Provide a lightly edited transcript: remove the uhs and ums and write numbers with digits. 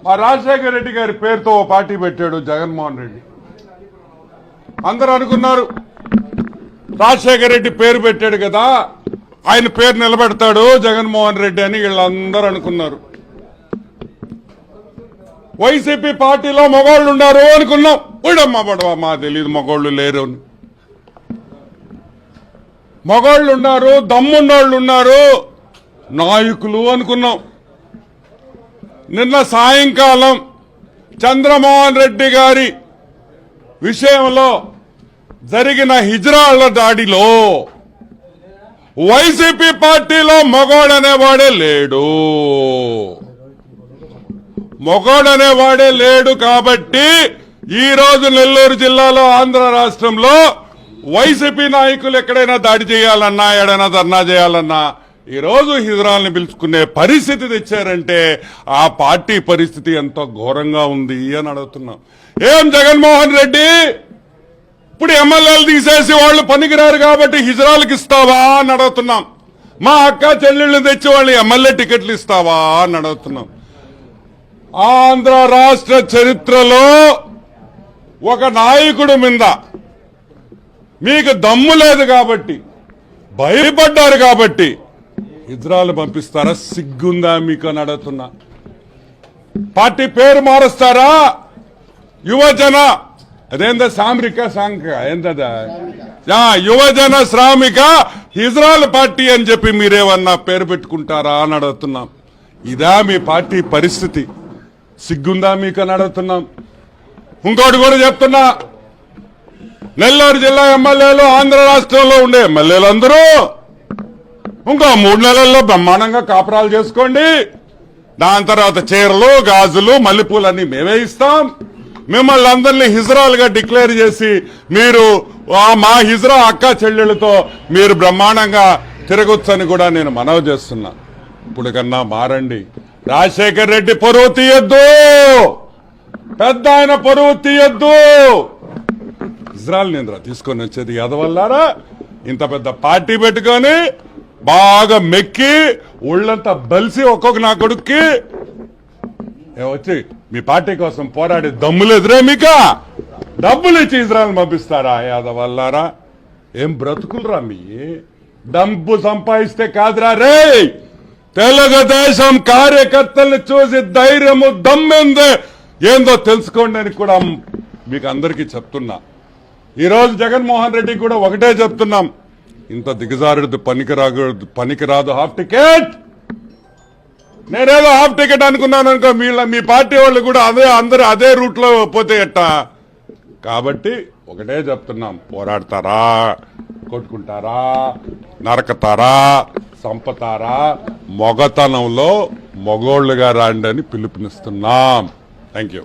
మా రాజశేఖర రెడ్డి గారి పేరుతో ఓ పార్టీ పెట్టాడు జగన్మోహన్ రెడ్డి. అందరూ అనుకున్నారు రాజశేఖర రెడ్డి పేరు పెట్టాడు కదా, ఆయన పేరు నిలబెడతాడు జగన్మోహన్ రెడ్డి అని వీళ్ళందరూ అనుకున్నారు. వైసీపీ పార్టీలో మగవాళ్ళు ఉన్నారు అనుకున్నాం. ఊడమ్మా పడవా మా తెలియదు మగవాళ్ళు లేరు అని. మగవాళ్ళు ఉన్నారు, దమ్మున్నోళ్ళు ఉన్నారు, నాయకులు అనుకున్నాం. నిన్న సాయంకాలం చంద్రమోహన్ రెడ్డి గారి విషయంలో జరిగిన హిజ్రాళ్ల దాడిలో వైసీపీ పార్టీలో మగోడనేవాడే లేడు. మగోడనేవాడే లేడు కాబట్టి ఈ రోజు నెల్లూరు జిల్లాలో ఆంధ్ర రాష్ట్రంలో వైసీపీ నాయకులు ఎక్కడైనా దాడి చేయాలన్నా, ఎడైనా ధర్నా చేయాలన్నా ఈ రోజు హిజ్రాల్ని పిలుచుకునే పరిస్థితి తెచ్చారంటే ఆ పార్టీ పరిస్థితి ఎంతో ఘోరంగా ఉంది అని అడుగుతున్నాం. ఏం జగన్మోహన్ రెడ్డి ఇప్పుడు ఎమ్మెల్యేలు తీసేసి వాళ్ళు పనికిరారు కాబట్టి హిజ్రాలకు ఇస్తావా అని అడుగుతున్నాం. మా అక్క చెల్లెళ్ళు తెచ్చి వాళ్ళు ఎమ్మెల్యే టికెట్లు ఇస్తావా అని అడుగుతున్నాం. ఆంధ్ర రాష్ట్ర చరిత్రలో ఒక నాయకుడి మీద మీకు దమ్ము లేదు కాబట్టి, భయపడ్డారు కాబట్టి హిజ్రాలు పంపిస్తారా? సిగ్గుందా మీకు అని అడుగుతున్నా. పార్టీ పేరు మారుస్తారా? యువజన అదేందా సామ్రిక సాంఘిక ఏందా యువజన శ్రామిక హిజ్రాల్ పార్టీ అని చెప్పి మీరేమన్నా పేరు పెట్టుకుంటారా అని అడుగుతున్నాం. ఇదా మీ పార్టీ పరిస్థితి? సిగ్గుందా మీకు అని అడుగుతున్నాం. ఇంకోటి కూడా చెప్తున్నా, నెల్లూరు జిల్లా ఎమ్మెల్యేలు ఆంధ్ర రాష్ట్రంలో ఉండే ఎమ్మెల్యేలు అందరూ ఇంకో 3 నెలల్లో బ్రహ్మాండంగా కాపురాలు చేసుకోండి. దాని తర్వాత చీరలు, గాజులు, మల్లెపూలన్నీ మేమే ఇస్తాం. మిమ్మల్ని అందరినీ హిజ్రాలుగా డిక్లేర్ చేసి మీరు మా హిజ్రా అక్క చెల్లెళ్ళతో మీరు బ్రహ్మాండంగా తిరగొచ్చని కూడా నేను మనవి చేస్తున్నా. ఇప్పుడు కన్నా మారండి. రాజశేఖర రెడ్డి పరువు తీయొద్దు, పెద్ద ఆయన పరువు తీయొద్దు. ఇజ్రాయల్ నింద్ర తీసుకొని వచ్చేది ఎదవల్లారా? ఇంత పెద్ద పార్టీ పెట్టుకొని బాగా మెక్కి ఒళ్ళంతా బలిసి ఒక్కొక్క నా కొడుక్కి వచ్చి మీ పార్టీ కోసం పోరాడి దమ్ములు ఎదురే మీక డబ్బులు ఇచ్చి ఇజ్రాయల్ పంపిస్తారా? యాదవల్లారా ఏం బ్రతుకులరా మీ? డబ్బు సంపాదిస్తే కాదురా రే. తెలుగుదేశం కార్యకర్తల్ని చూసి ధైర్యము ఏందో తెలుసుకోండి అని కూడా మీకు అందరికీ చెప్తున్నా. ఈరోజు జగన్మోహన్ రెడ్డి కూడా ఒకటే చెప్తున్నాం, ఇంత దిగజారుడు పనికిరాదు హాఫ్ టికెట్. నేనేదో హాఫ్ టికెట్ అనుకున్నాను అనుకో, మీ పార్టీ వాళ్ళు కూడా అందరూ అదే రూట్ లో పోతే ఎట్టా? కాబట్టి ఒకటే చెప్తున్నాం, పోరాడతారా, కొట్టుకుంటారా, నరకతారా, సంపతారా, మొగతనంలో మొగోళ్లుగా రాండి అని పిలుపునిస్తున్నాం. Thank you.